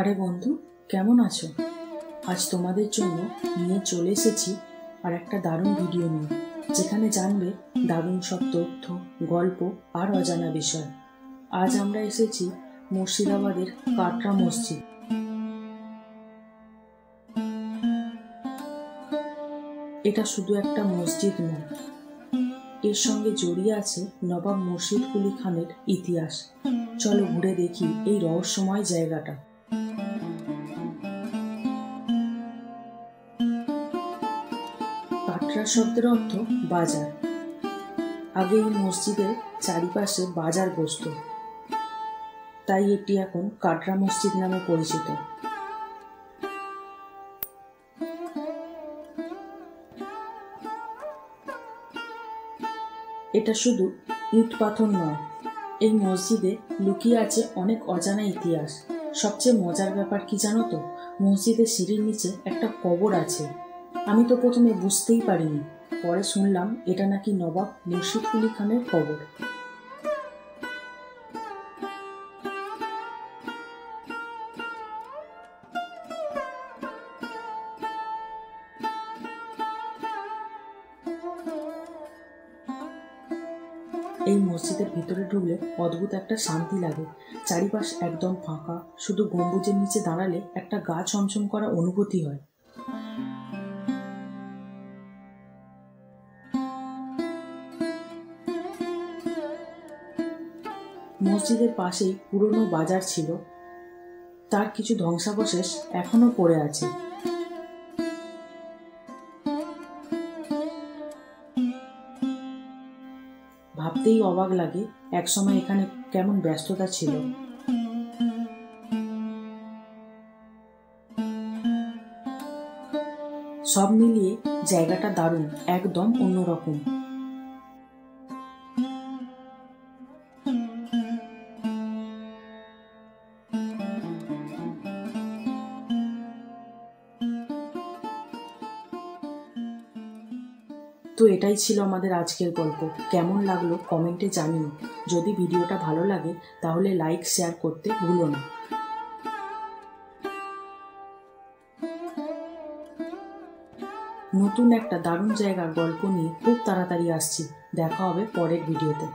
আরে বন্ধু, কেমন আছো? আজ তোমাদের জন্য নিয়ে চলে এসেছি আর একটা দারুণ ভিডিও নিয়ে, যেখানে জানবে দারুণ সব তথ্য, গল্প আর অজানা বিষয়। আজ আমরা এসেছি মুর্শিদাবাদের কাটরা মসজিদ। এটা শুধু একটা মসজিদ নয়, এর সঙ্গে জড়িয়ে আছে নবাব মুর্শিদ কুলি খানের ইতিহাস। চলো ঘুরে দেখি এই রহস্যময় জায়গাটা। কাটরা শব্দের অর্থ বাজার। আগে এই মসজিদের চারিপাশে বাজার বসত, তাই এটি এখন কাটরা মসজিদ নামে পরিচিত। এটা শুধু ইট পাথর নয়, এই মসজিদে লুকিয়ে আছে অনেক অজানা ইতিহাস। সবচেয়ে মজার ব্যাপার কি জানো তো, মসজিদের সিঁড়ির নিচে একটা কবর আছে। আমি তো প্রথমে বুঝতেই পারিনি, পরে শুনলাম এটা নাকি নবাব মুর্শিদ কুলি খানের কবর। এই মসজিদের ভিতরে ঢুকলে অদ্ভুত একটা শান্তি লাগে। চারিপাশ একদম ফাঁকা, শুধু গম্বুজের নিচে দাঁড়ালে একটা গা ছমছম করা অনুভূতি হয়। মসজিদের পাশেই পুরনো বাজার ছিল, তার কিছু ধ্বংসাবশেষ এখনো পড়ে আছে। ভাবতেই অবাক লাগে একসময় এখানে কেমন ব্যস্ততা ছিল। সব মিলিয়ে জায়গাটা দারুণ, একদম অন্যরকম। তো এটাই ছিল আমাদের আজকের গল্প। কেমন লাগলো কমেন্টে জানিও। যদি ভিডিওটা ভালো লাগে তাহলে লাইক শেয়ার করতে ভুলো না। নতুন একটা দারুণ জায়গার গল্প নিয়ে খুব তাড়াতাড়ি আসছি। দেখা হবে পরের ভিডিওতে।